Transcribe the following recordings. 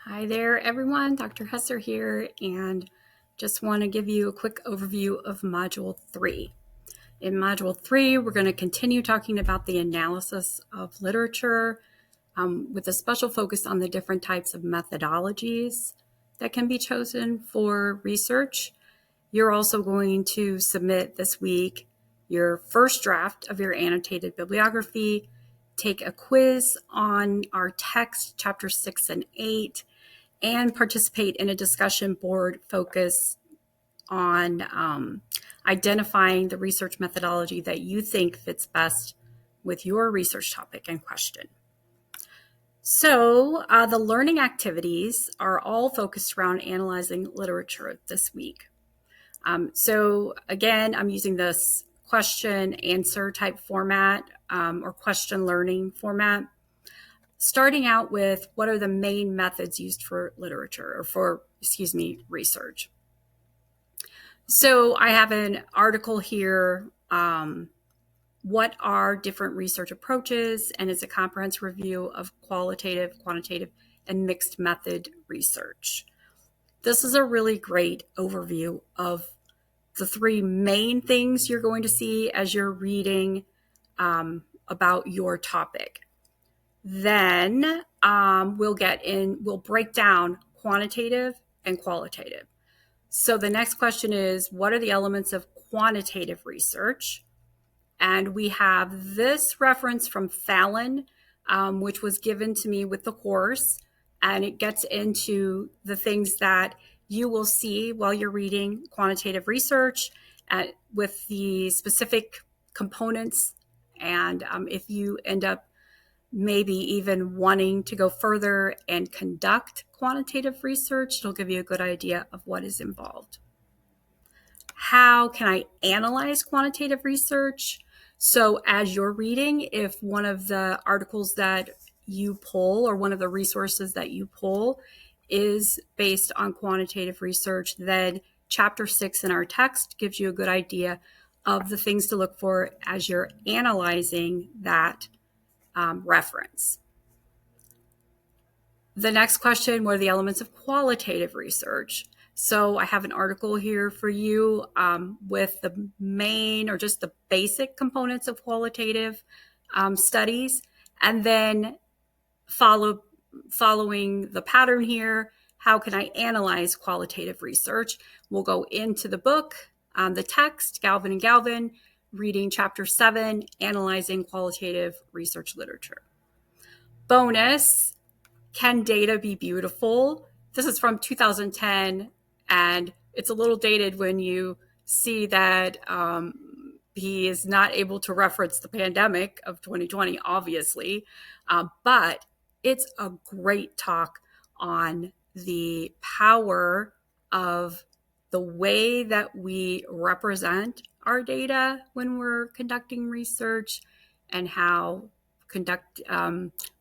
Hi there, everyone. Dr. Hesser here, and just want to give you a quick overview of Module 3. In Module 3, we're going to continue talking about the analysis of literature with a special focus on the different types of methodologies that can be chosen for research. You're also going to submit this week your first draft of your annotated bibliography, take a quiz on our text, chapter 6 and 8, and participate in a discussion board focused on identifying the research methodology that you think fits best with your research topic and question. So the learning activities are all focused around analyzing literature this week. So again, I'm using this question answer type format or question learning format. Starting out with what are the main methods used for literature or for, research. So I have an article here, what are different research approaches, and it's a comprehensive review of qualitative, quantitative, and mixed method research. This is a really great overview of the three main things you're going to see as you're reading about your topic. Then we'll break down quantitative and qualitative. So the next question is, what are the elements of quantitative research? And we have this reference from Fallon, which was given to me with the course, and it gets into the things that you will see while you're reading quantitative research with the specific components. And if you end up maybe even wanting to go further and conduct quantitative research, it'll give you a good idea of what is involved. How can I analyze quantitative research? So as you're reading, if one of the articles that you pull or one of the resources that you pull is based on quantitative research, then chapter 6 in our text gives you a good idea of the things to look for as you're analyzing that reference. The next question, what are the elements of qualitative research? So I have an article here for you with the main or just the basic components of qualitative studies, and then following the pattern here, how can I analyze qualitative research? We'll go into the book, the text, Galvin and Galvin, reading chapter 7, analyzing qualitative research literature. Bonus, can data be beautiful? This is from 2010, and it's a little dated when you see that he is not able to reference the pandemic of 2020, obviously, but it's a great talk on the power of the way that we represent our data when we're conducting research and how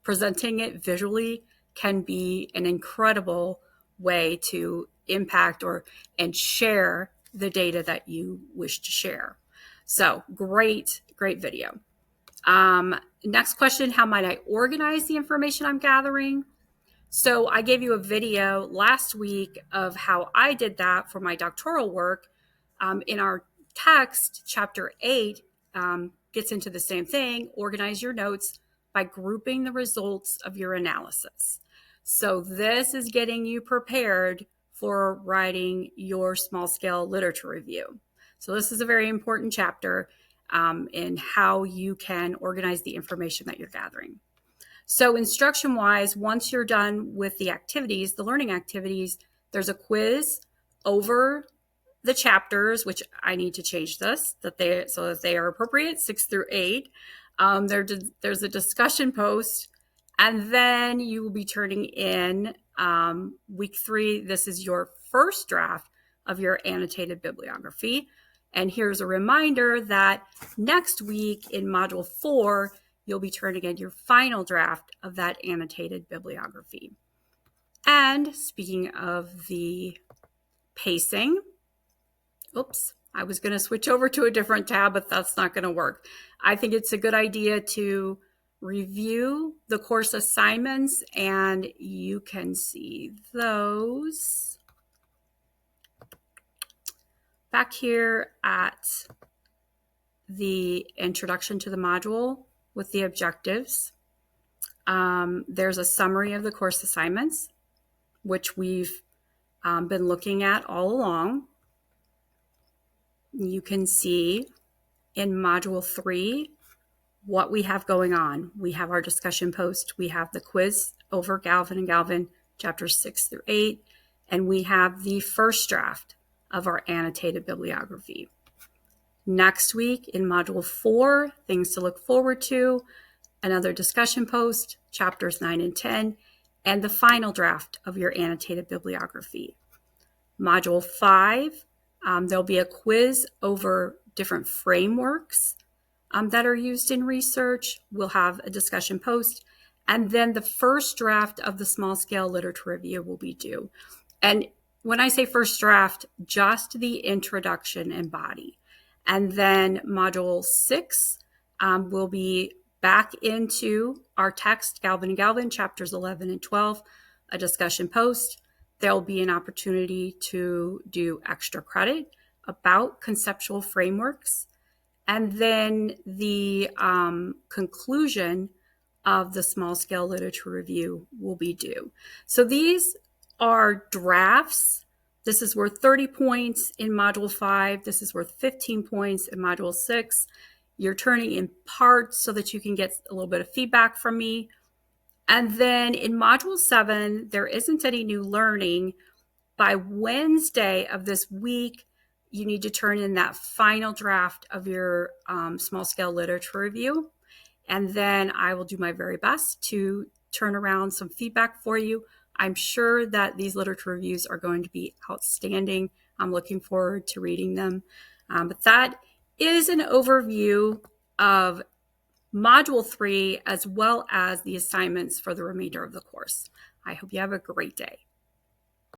presenting it visually can be an incredible way to impact and share the data that you wish to share. So great video. Next question, how might I organize the information I'm gathering? So I gave you a video last week of how I did that for my doctoral work. In our text, chapter 8 gets into the same thing, organize your notes by grouping the results of your analysis. So this is getting you prepared for writing your small-scale literature review. So this is a very important chapter in how you can organize the information that you're gathering. So instruction-wise, once you're done with the activities, the learning activities, there's a quiz over the chapters, which I need to change this, so that they are appropriate, 6 through 8. There's a discussion post, and then you will be turning in week 3. This is your first draft of your annotated bibliography. And here's a reminder that next week in Module 4, you'll be turning in your final draft of that annotated bibliography. And speaking of the pacing, I was going to switch over to a different tab, but that's not going to work. I think it's a good idea to review the course assignments, and you can see those back here at the introduction to the module with the objectives. There's a summary of the course assignments, which we've been looking at all along. You can see in Module 3 what we have going on. We have our discussion post, we have the quiz over Galvin and Galvin, chapters 6 through 8, and we have the first draft of our annotated bibliography. Next week in Module 4, things to look forward to, another discussion post, chapters 9 and 10, and the final draft of your annotated bibliography. Module 5, there'll be a quiz over different frameworks that are used in research. We'll have a discussion post, and then the first draft of the small scale literature review will be due. And when I say first draft, just the introduction and body. And then Module 6 will be back into our text, Galvin and Galvin, chapters 11 and 12, a discussion post. There'll be an opportunity to do extra credit about conceptual frameworks. And then the conclusion of the small scale literature review will be due. So these are drafts. This is worth 30 points in Module 5. This is worth 15 points in Module 6. You're turning in parts so that you can get a little bit of feedback from me. And then in Module 7, there isn't any new learning. By Wednesday of this week, you need to turn in that final draft of your small scale literature review. And then I will do my very best to turn around some feedback for you. I'm sure that these literature reviews are going to be outstanding. I'm looking forward to reading them. But that is an overview of Module 3 as well as the assignments for the remainder of the course. I hope you have a great day.